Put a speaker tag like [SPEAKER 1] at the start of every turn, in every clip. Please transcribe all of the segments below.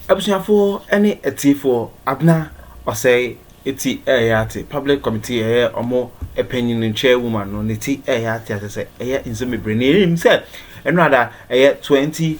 [SPEAKER 1] Abusua for any eti for Abena or say eti yate public committee omo opinion in chairwoman no neti yate say in some brain himself and rather 20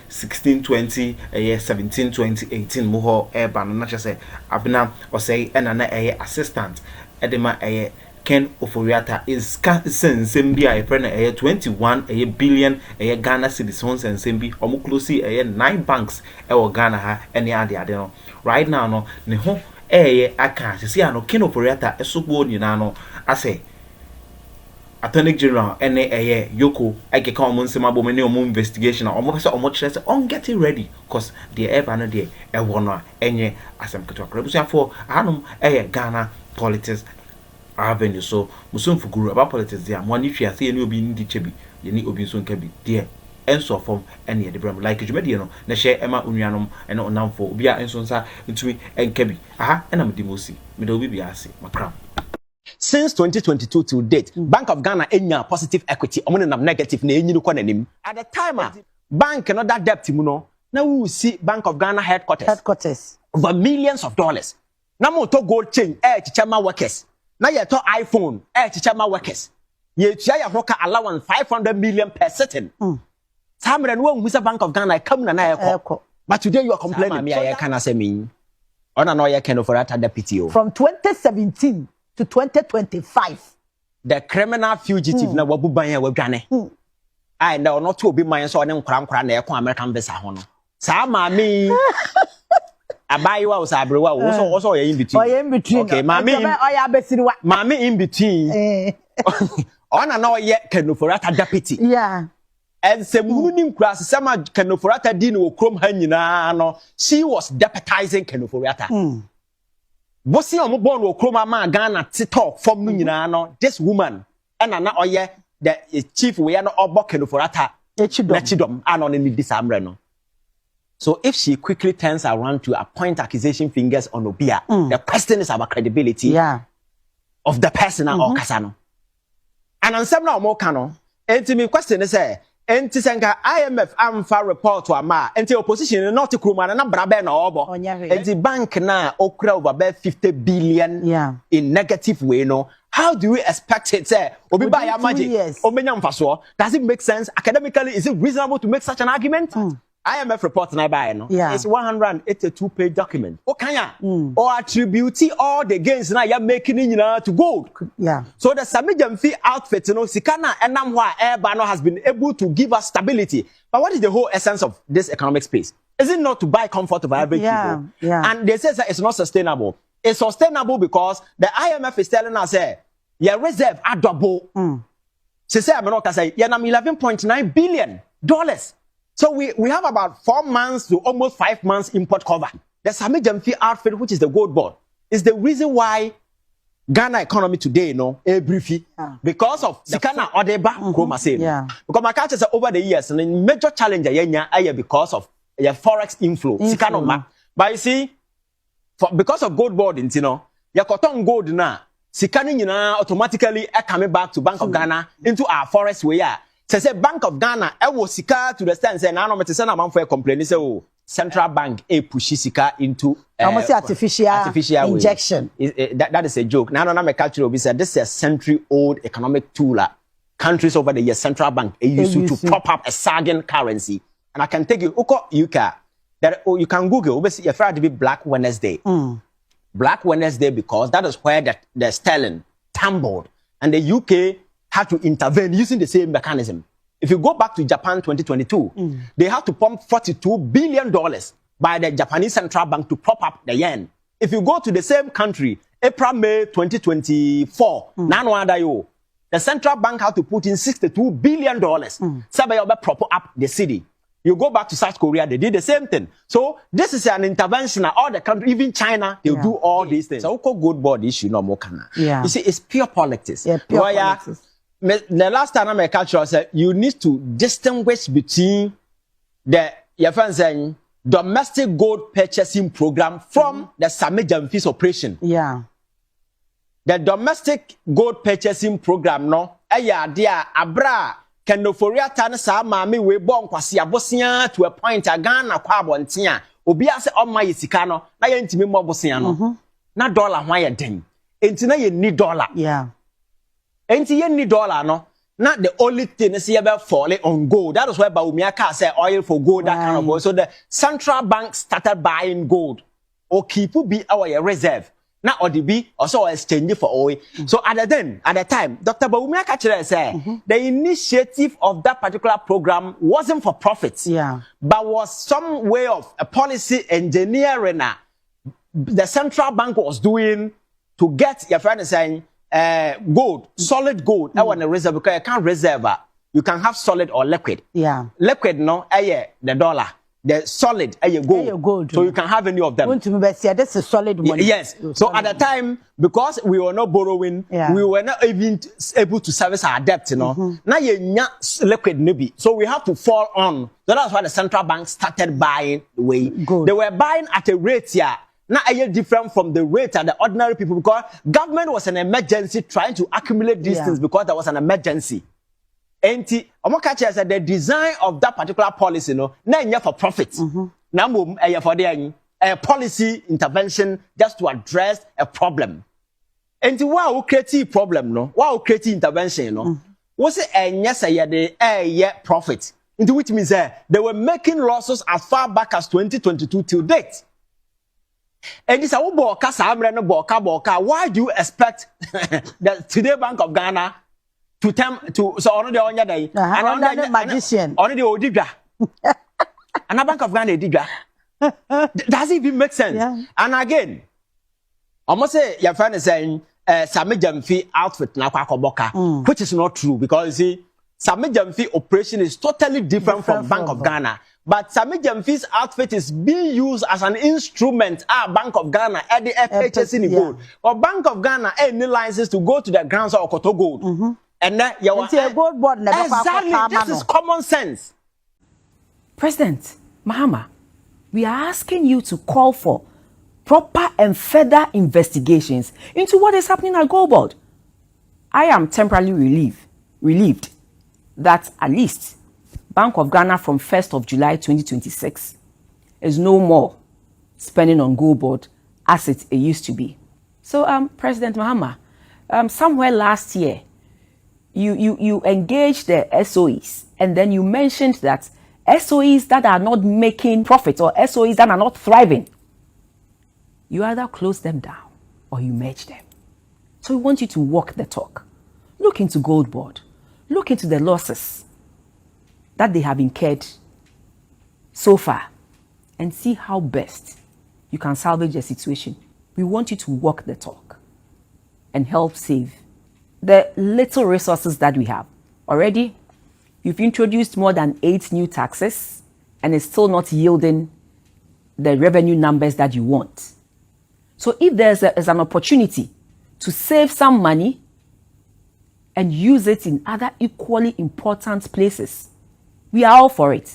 [SPEAKER 1] 16 20 17 20 18 mo ban na say Abena or say and assistant edema Ken Ofori is sensing a 21 billion Ghana citizens and sembi almost closely 9 banks Ghana ha any other no right now no ne ho aka see no Ken Ofori esobo nyina no ase Attorney General Yoko ake ka omo nsema bo me omo investigation omo pese omo kire se on get ready cause the eba no de wo no enye asem keto akra for anom Ghana politics avenue so musum fuguru about politics there money fia say any obi ndi chebi ye ni obi so nka bi there enso form ene ye de bram like dwumade no na hye ema onuanom ene onamfo obi a enso nsa ntumi enka bi aha ena me demosi me do obi bi ase makram.
[SPEAKER 2] Since 2022 to date, Bank of Ghana enya positive equity, omo nam negative na enyi ko nanim. At the time, bank no that debt mu no, na we see Bank of Ghana headquarters over millions of dollars. Na mo to gold chain chichama workers. Na ye to iPhone chichama workers. Ye tua ya hoka allowance 500 million per sitting. Samre no hu say Bank of Ghana come na ekọ. But today you are complaining. Me I can say me. Ona no ye ken for that deputy.
[SPEAKER 3] From 2017 to 2025.
[SPEAKER 2] The criminal fugitive na wabu ban ya wadwane. I na ono to obi man so ne nkra na ekọ American visa ho no. Sa maami Abayiwa usabrewa also in between.
[SPEAKER 3] In between.
[SPEAKER 2] Okay, Mami in between. Ona no ye Kenoforata deputy.
[SPEAKER 3] Yeah.
[SPEAKER 2] And some munim class sama Kenoforata din wo krom ha nyina no. She was deputizing Kenoforata. Bosi omo born wo krom ma Ghana TikTok from no nyina no. This woman and na oye the chief we no obo Kenoforata. Echidom ano ni disamre no. So if she quickly turns around to point accusation fingers on Obia, the question is about credibility of the person or Kasano. And on some now more canon, and to me question is senka IMF amfa report to ama enti opposition not to kruma na brabe na obo enti bank na okra over 50 billion in negative way no. How do we expect it say obi ba ya magic omenya mfaso? Does it make sense academically? Is it reasonable to make such an argument? IMF report na buy no. It's 182-page document. Okanya or attribute all the gains na you making to gold. So the Samijamfi outfit no sikana enam hwa airba no has been able to give us stability. But what is the whole essence of this economic space? Is it not to buy comfort of average people? And they say that it's not sustainable. It's sustainable because the IMF is telling us your reserve are double. She say America say $11.9 billion. So we have about 4 months to almost 5 months import cover. The Samijamfi outfit, which is the gold board, is the reason why Ghana economy today, briefly, because of Sikana Odeba, because my culture over the years, and the major challenge because of forex inflow. Sikana, but you see, because of gold board, your cotton gold now, Sikana automatically coming back to Bank of Ghana into our forest way. Say Bank of Ghana, was sika to the stand say now no me say na man for complain say central bank push sika into
[SPEAKER 3] almost artificial injection.
[SPEAKER 2] That is a joke. Now no me culture be say this is a century-old economic tool. Countries over the years central bank used to prop up a sagging currency. And I can take you UK that you can Google obviously you to be Black Wednesday. Black Wednesday because that is where the sterling tumbled and the UK had to intervene using the same mechanism. If you go back to Japan 2022, they had to pump $42 billion by the Japanese central bank to prop up the yen. If you go to the same country, April, May 2024, the central bank had to put in $62 billion to prop up the city. You go back to South Korea, they did the same thing. So this is an intervention. All the countries, even China, they'll do all these things. So good board issue no more can. You see, it's pure politics.
[SPEAKER 3] Pure politics.
[SPEAKER 2] The last time I culture said you need to distinguish between the saying domestic gold purchasing program from the Samijamfi's operation. The domestic gold purchasing program no dia abra Kenoforata na sa maami we bon kwase abosia to a point Ghana kwa abonten a obi ase oma ye sika no na ye ntimi mo bosia no na dollar ho aye den enti na ye ni dollar
[SPEAKER 3] yeah
[SPEAKER 2] enti ye ni dollar no na the only thing is here falling on gold. That is why Baumiaka said oil for gold, that kind of oil. So the central bank started buying gold or keep be our reserve. Now or the be also exchange for oil. So at the time, Dr. Baumiaka said the initiative of that particular program wasn't for profits, but was some way of a policy engineering the central bank was doing to get your friend saying gold, solid gold. I want a reserve because you can't reserve. You can have solid or liquid. Yeah. Liquid, no, the dollar. The solid, gold. So you can have any of them.
[SPEAKER 3] That's a solid money.
[SPEAKER 2] Yes. So at the time, because we were not borrowing, we were not even able to service our debt, you know. Now you liquid maybe. So we have to fall on. So that's why the central bank started buying gold. They were buying at a rate here. Now, are different from the rate of the ordinary people because government was an emergency trying to accumulate these things because there was an emergency. And Omokachi said the design of that particular policy, no, not for profit. Now, for a policy intervention just to address a problem. And wow, create problem, no, wow, create intervention, no, was it a yes, a profit? Into which means they were making losses as far back as 2022 till date. And this why do you expect the today Bank of Ghana to so on the other day
[SPEAKER 3] and magician
[SPEAKER 2] on the Odiga and a Bank of Ghana Diga? Does it even make sense? And again, I must say your friend is saying Sami Jamfi outfit na kwakoboka, which is not true because you see Sami Jamfi operation is totally different from Bank of Ghana. But Sami Jamfi's outfit is being used as an instrument at Bank of Ghana at the FHS in the gold. Or Bank of Ghana any license to go to the grounds of Koto Gold. And then you want
[SPEAKER 3] a gold board never
[SPEAKER 2] exactly. This is common sense.
[SPEAKER 4] President Mahama, we are asking you to call for proper and further investigations into what is happening at Gold Board. I am temporarily relieved that at least Bank of Ghana from 1st of July 2026 is no more spending on Gold Board as it used to be. So, President Mahama, somewhere last year, you engaged the SOEs and then you mentioned that SOEs that are not making profit or SOEs that are not thriving, you either close them down or you merge them. So we want you to walk the talk. Look into Gold Board. Look into the losses that they have incurred so far and see how best you can salvage the situation. We want you to walk the talk and help save the little resources that we have. Already, you've introduced more than 8 new taxes and it's still not yielding the revenue numbers that you want. So if there's an opportunity to save some money and use it in other equally important places, we are all for it.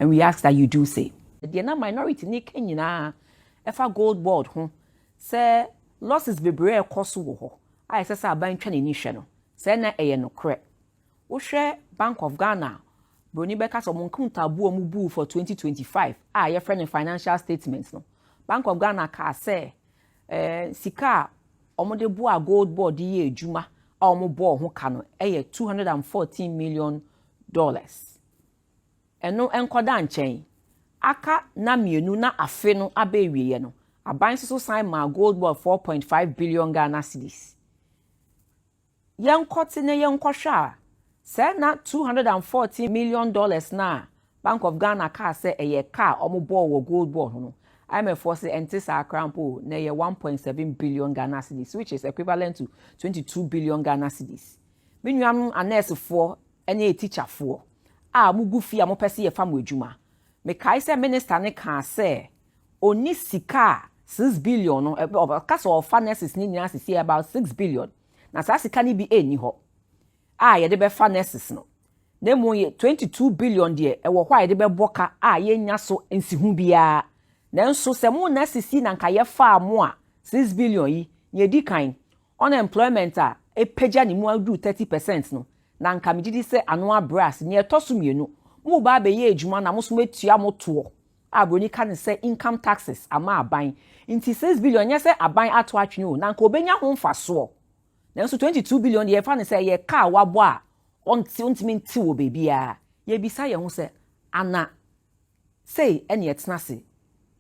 [SPEAKER 4] And we ask that you do say. The minority ni Kenya efa Gold Board say losses bebree ekoso wo ho. I say aban twa ni hwe no. Say na eye no kre. Wo hwe Bank of Ghana broni beka so mon kuntabu mu bu for 2025. Ye friend financial statements no. Bank of Ghana ka say sika omode bu a Gold Board ye adwuma a omo bo ho ka no $214 million. Eno enkoda nchen aka na mienu na afe no abewiye no aban so sign ma Gold Board 4.5 billion Ghana cedis yenkote ne yenkwohwa say na $214 million na Bank of Ghana ka say eye ka omobo wo Gold Board no IMF say entisa crampo na ye 1.7 billion Ghana cedis, which is equivalent to 22 billion Ghana cedis. Menuam anesefo ene teacherfo a mugu fi a mopese ye fam adwuma me kai se minister ne kan se oni sika 6 billion no case of finances ni nyina se about 6 billion na sa sika ni bi eni ho a ye de be finances no na mo ye 22 billion de e wo kwa ye de be boka a ye nya so nsihu bia na nso se mo na sisi na nka ye fa mo a 6 billion yi ye di kan unemployment a e peja ni mo adu 30% no na nka megidi se anua brass ne etoso mienu mo ba be ye adwuma na mo so metua mo to Abroni can say income taxes ama aban. Inti 6 billion yes aban ato atwene o. Na nka obenya ho mfaso. Na so 22 billion ye fa ne say ye car wabo a ontimi nti wo bebia. Ye bisa ye ho say ana say ene yetena se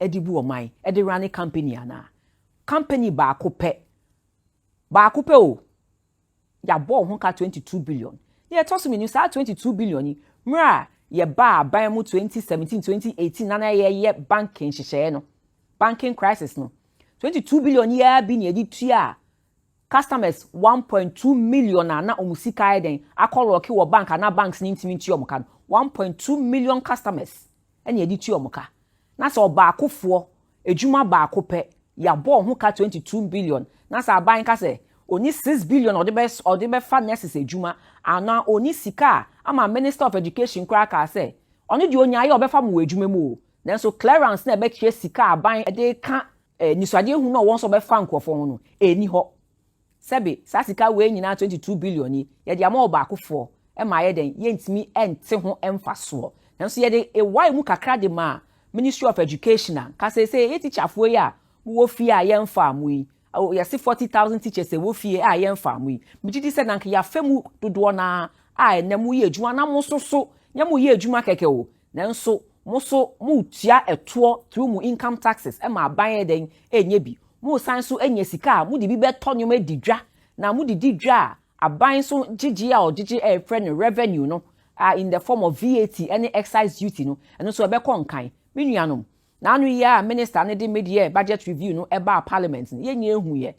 [SPEAKER 4] edibu oman edi run company ana. Company ba kope o. Ya bo ho ka 22 billion. Ye toss me ni sa 22 billion ni. Mra ye ba aban mu 2017 2018 na ye banking hyehyɛ no. Banking crisis no. 22 billion ye bi na edi tua customers 1.2 million na omusika eden akọrọki wo bank na banks ni ntimi nti omuka 1.2 million customers ene edi tua omuka na so ba akofo ejuma ba akope ya bo ho ka 22 billion na sa ban ka se oni 6 billion or the best fa nurses ejuma ana oni sika ama minister of education kra ka se oni di onya ye obefa mu ejuma mu na so clearance na be kire sika aban e de ka niswade hu no won so befa nkofo ho no eni ho sebe sasika we nyina 22 billion ni ye de ama oba akofo e ma ye den ye ntimi ente ho emfaso nanso ye de why mu kakra de ma Ministry of Education ka say ye teacherfo ya wo fie a ye mfa amu yi ye see 40,000 teachers wo fie a ye mfa amu yi migidi se nanka ya femu dodo na a enemu ye adwuma na mo so nyemu ye adwuma keke o nanso mo so mu tua eto through mu income taxes e ma ban ye den enye bi mu san so enye sika mu di bi beto nyom edidwa na mu di didwa aban so gigi a ogigi e friend revenue no in the form of VAT any excise duty no eno so be konkan menuanom na anu ya minister ne de media budget review no e ba parliament ye nye ehu ye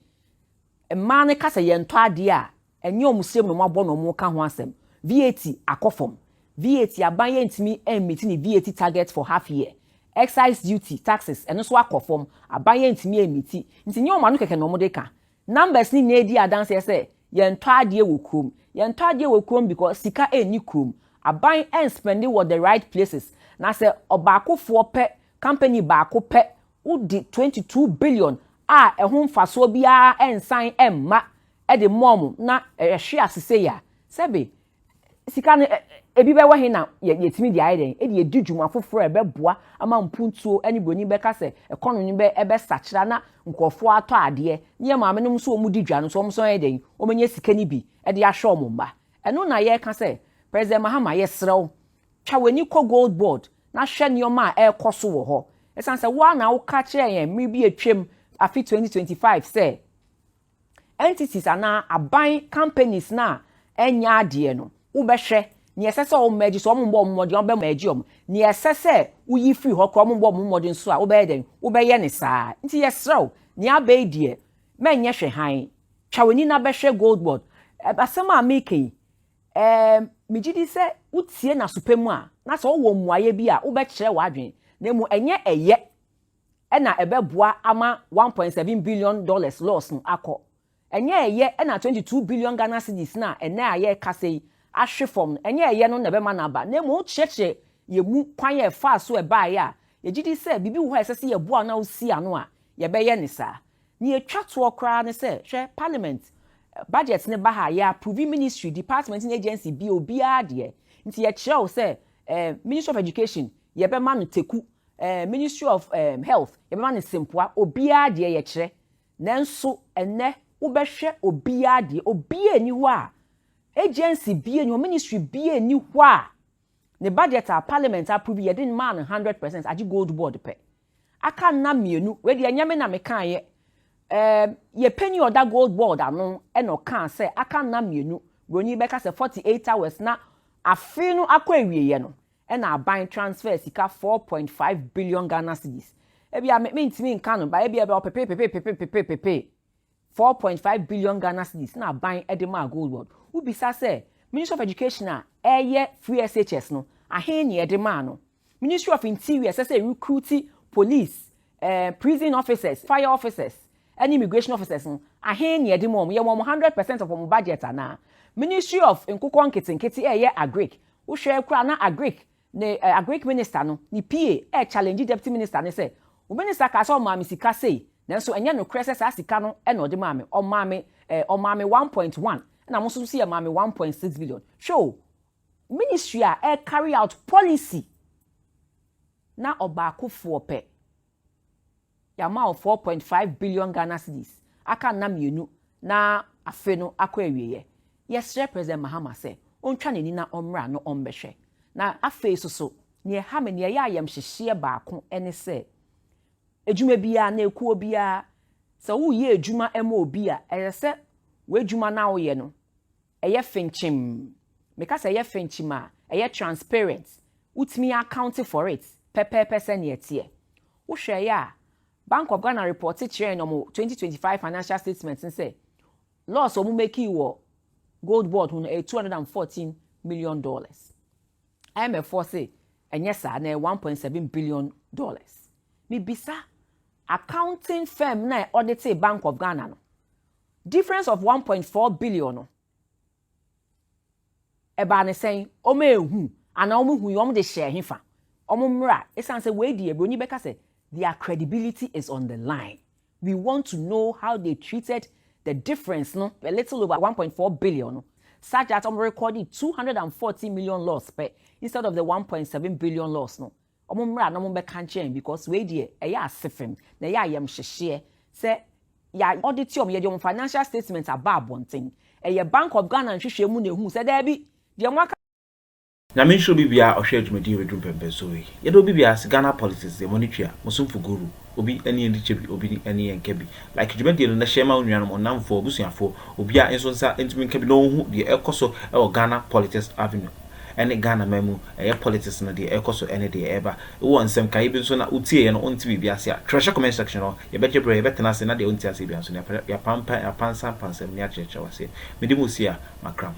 [SPEAKER 4] emma ne kasa ye nto ade a enye omusem no mabo no mo ka ho asem VAT akofom VAT aban ye ntimi emiti ni VAT target for half year excise duty taxes eno so akofom aban ye ntimi emiti nti nye o ma no keke no mo de ka numbers ni na edi adanse say ye nto ade wo krom because sika eni krom aban and spending what the right places na say obakofo pe company baako pe udi 22 billion a ehun mfaso bia ensan emma e de mom na ehwe asese ya sebe sika ne ebi be wa he na yetimi di aiden e de edidwuma foforo e be boa ama mpuntuo ani broni be ka se economy be ebe sachira na nkofo ato ade nye maame no so omu didwa no so omso aiden omenye sika ni bi e de ahwe omumba eno na ye ka se President Mahama yesrew twa wani ko gold board na hwe nioma a ekoso wo ho esan se wa na wo ka kire yen mi bi atwem afi 2025 say entities ana aban companies na enya ade no wo be hwe ni esese o maji so mo mbo mmodi on be maji om ni esese wo yi free ho ko mo mbo mmodi nso a wo be den wo be ye ne saa nti yesrew ni abai die menye hwe han twa wani na be hwe gold board asema ameke migidi se utie na supemu a na so wo muaye bi a wo be kire wadwen na mu enye eye na ebeboa ama 1.7 billion dollars loss no akọ enye eye na 22 billion Ghana cedis na aye kasei ahwe form enye eye no na be ma na ba na mu cheche ye mu kwan ye fa so e ba ya ye gidi se bibi wo esese ye boa na osi ano a ye be ye ne sa ni etwa to okra ne se hwe parliament budget ne ba ha ya approve ministry department and agency bi obi ade nti ye kire wo se Ministry of Education ye be ma no teku Ministry of Health ye be ma no simpoa obi ade ye kire nanso enne wo be hwe obi ade obi ani ho a agency bi ani ministry bi ani ho a ne budget a parliament approve ye din man 100% agi gold board pe aka na mienu we de anyame na mekan ye ye penny order gold board ano eno kan say aka na mienu broni be ka say 48 hours na afi no akwa ewiye no e na aban transfer sika 4.5 billion Ghana cedis e bia me ntimi nka no ba e bia be pepe 4.5 billion Ghana cedis na aban e de ma gold board ubisa say Ministry of Education a eye free SHS no ahen ne e de ma no Ministry of Interior say recruiting police prison officers fire officers and immigration officers ahen ne de mom ye 100% of our budget ana Ministry of Nkukon Kitinkiti ye agric wo hwe kura na agric ne agric minister no ni PA challenge deputy minister ne say wo minister ka so ma misika sei nanso enye no krese sa sika no e no de ma me o ma me 1.1 na mo so see ma me 1.6 billion show ministry a carry out policy na obaakofo pe yama of 4.5 billion Ghana cedis aka na mienu na afe no akọ awieye yesre president Mahama say ontwa neni na omra no ombehwe na afe so ne ha me ne ya ayam hyehye baako ene se ejuma bia na ekuo bia se wo ye ejuma ema obi a se we ejuma na wo ye no eye finchim meka se eye finchim a eye transparent utimi account for it pepe ne etie wo hwe ya Bank of Ghana reported sharing no 2025 financial statements and say loss omu make wo gold board $214 million. IMF for say enye sa na $1.7 billion. Mi bisa accounting firm na audit Bank of Ghana no difference of 1.4 billion no eba ne say o ma ehu ana o mu hu yo de share hifa o mu mra esan say we di ebroni beka say their credibility is on the line. We want to know how they treated the difference, no, a little over 1.4 billion, such that I'm recording 240 million loss instead of the 1.7 billion loss, no. Because we dear a ya sifim, na ya yam share, say ya auditium your financial statements are bad one thing. A Bank of Ghana and Shishemune who said there be the
[SPEAKER 1] na me show bibia ohwe adwumadi we dwumpempe so yi ye do bibia Ghana politics the monitor musumfu guru obi eni ndi chebi obi eni enke bi like dwumadi no na shema onnuanom onamfo obusuafo obi a enso nsa entumi nka bi no hu de ekoso e Ghana politics avenue ene Ghana memu politics na de ekoso ene de eba wo nsem kai bi so na utie ye no onti bibia se a treasure comment section no ye beje bre ye betena se na de onti ase bia so ya pampa ya pansa pansem ni a cheche wase medimusia makram